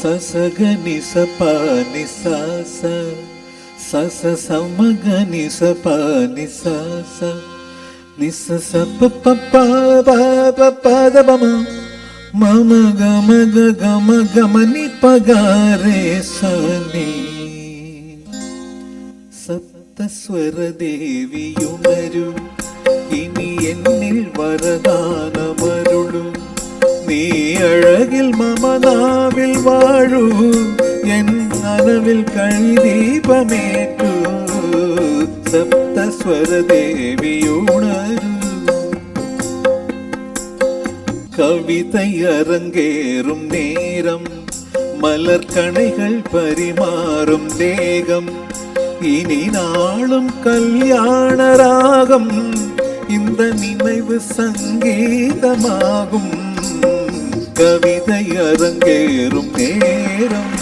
ససగని సపాని సాస సస సమగని సపాని సాస నిస సప పప పద బమ మమ గమ గమ గమని పగారే సని സപ്തസ്വരദേവിയുണരു ഇനി എന്നിൽ വരദാനമരുളു നീ അഴകിൽ മമനാവിൽ വാഴൂ എൻ നനവിൽ കഴിദീപമേറ്റു സപ്തസ്വരദേവിയുണരു കവിതൈ അരങ്ങേറും നേരം മലർക്കണൈകൾ പരിമാറും ദേഹം இனி நாளும் கல்யாண ராகம் இந்த நினைவு சங்கீதமாகும் கவிதை அரங்கேறும் நேரம்